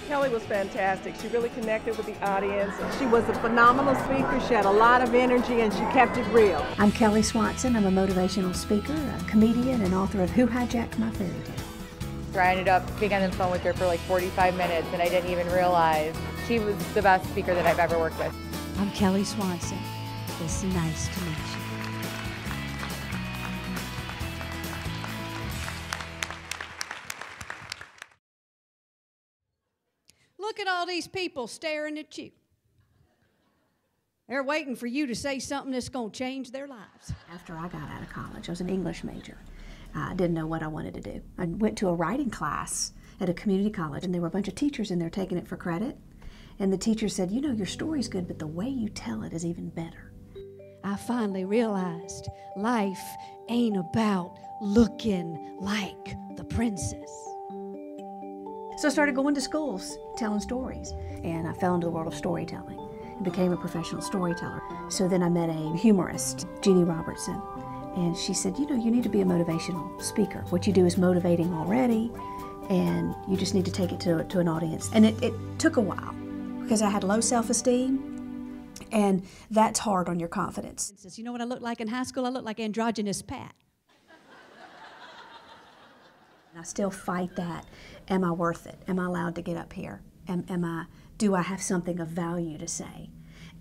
Kelly was fantastic. She really connected with the audience. She was a phenomenal speaker. She had a lot of energy and she kept it real. I'm Kelly Swanson. I'm a motivational speaker, a comedian, and author of Who Hijacked My Fairy Tale. I ended up being on the phone with her for like 45 minutes and I didn't even realize she was the best speaker that I've ever worked with. I'm Kelly Swanson. It's nice to meet you. Look at all these people staring at you. They're waiting for you to say something that's going to change their lives. After I got out of college, I was an English major. I didn't know what I wanted to do. I went to a writing class at a community college, and there were a bunch of teachers in there taking it for credit. And the teacher said, you know, your story's good, but the way you tell it is even better. I finally realized life ain't about looking like the princess. So I started going to schools, telling stories, and I fell into the world of storytelling and became a professional storyteller. So then I met a humorist, Jeannie Robertson, and she said, you know, you need to be a motivational speaker. What you do is motivating already, and you just need to take it to an audience. And it took a while because I had low self-esteem, and that's hard on your confidence. You know what I looked like in high school? I looked like androgynous Pat. I still fight that. Am I worth it? Am I allowed to get up here? Do I have something of value to say?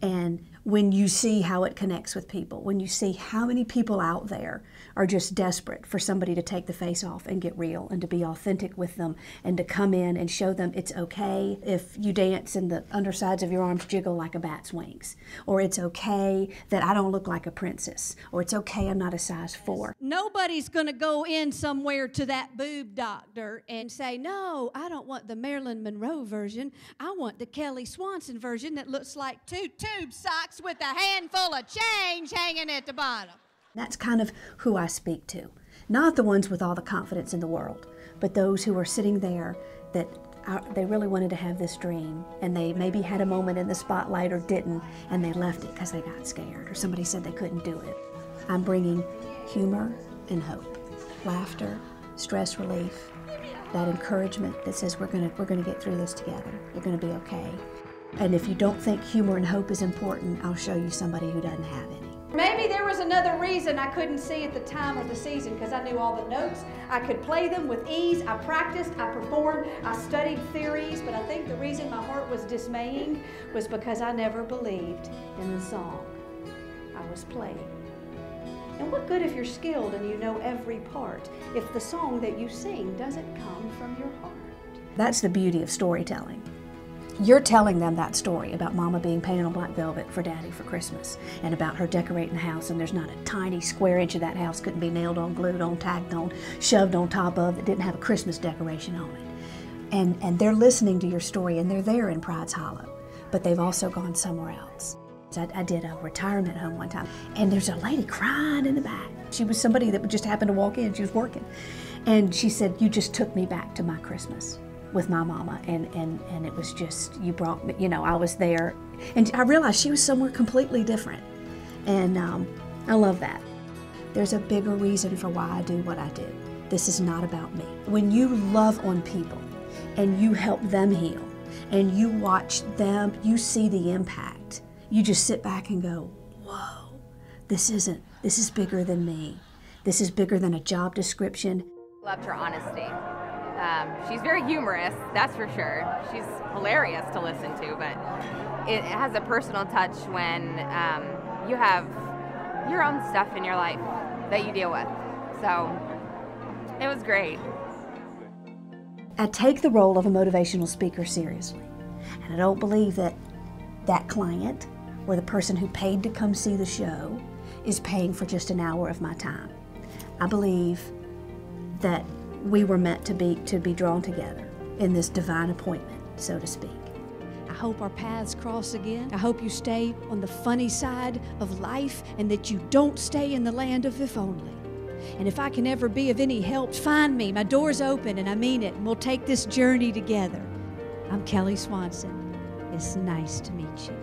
And when you see how it connects with people, when you see how many people out there are just desperate for somebody to take the face off and get real and to be authentic with them and to come in and show them it's okay if you dance and the undersides of your arms jiggle like a bat's wings, or it's okay that I don't look like a princess, or it's okay I'm not a size 4. Nobody's going to go in somewhere to that boob doctor and say, no, I don't want the Marilyn Monroe version. I want the Kelly Swanson version that looks like 2 tube socks with a handful of change hanging at the bottom. That's kind of who I speak to. Not the ones with all the confidence in the world, but those who are sitting there that they really wanted to have this dream, and they maybe had a moment in the spotlight or didn't, and they left it because they got scared or somebody said they couldn't do it. I'm bringing humor and hope, laughter, stress relief, that encouragement that says we're gonna get through this together. We're gonna be okay. And if you don't think humor and hope is important, I'll show you somebody who doesn't have any. Maybe there was another reason I couldn't see at the time of the season, because I knew all the notes. I could play them with ease. I practiced, I performed, I studied theories, but I think the reason my heart was dismaying was because I never believed in the song I was playing. And what good if you're skilled and you know every part if the song that you sing doesn't come from your heart? That's the beauty of storytelling. You're telling them that story about Mama being painted on black velvet for Daddy for Christmas, and about her decorating the house, and there's not a tiny square inch of that house couldn't be nailed on, glued on, tagged on, shoved on top of that didn't have a Christmas decoration on it. And they're listening to your story, and they're there in Pride's Hollow, but they've also gone somewhere else. I did a retirement home one time, and there's a lady crying in the back. She was somebody that just happened to walk in. She was working, and she said, you just took me back to my Christmas with my mama, and it was just, you brought me, you know, I was there, and I realized she was somewhere completely different, and I love that. There's a bigger reason for why I do what I do. This is not about me. When you love on people, and you help them heal, and you watch them, you see the impact, you just sit back and go, whoa, this is bigger than me. This is bigger than a job description. Loved her honesty. She's very humorous, that's for sure. She's hilarious to listen to, but it has a personal touch when you have your own stuff in your life that you deal with. So it was great. I take the role of a motivational speaker seriously, and I don't believe that that client or the person who paid to come see the show is paying for just an hour of my time. I believe that we were meant to be drawn together in this divine appointment, so to speak. I hope our paths cross again. I hope you stay on the funny side of life and that you don't stay in the land of if only. And if I can ever be of any help, find me. My door's open, and I mean it, and we'll take this journey together. I'm Kelly Swanson. It's nice to meet you.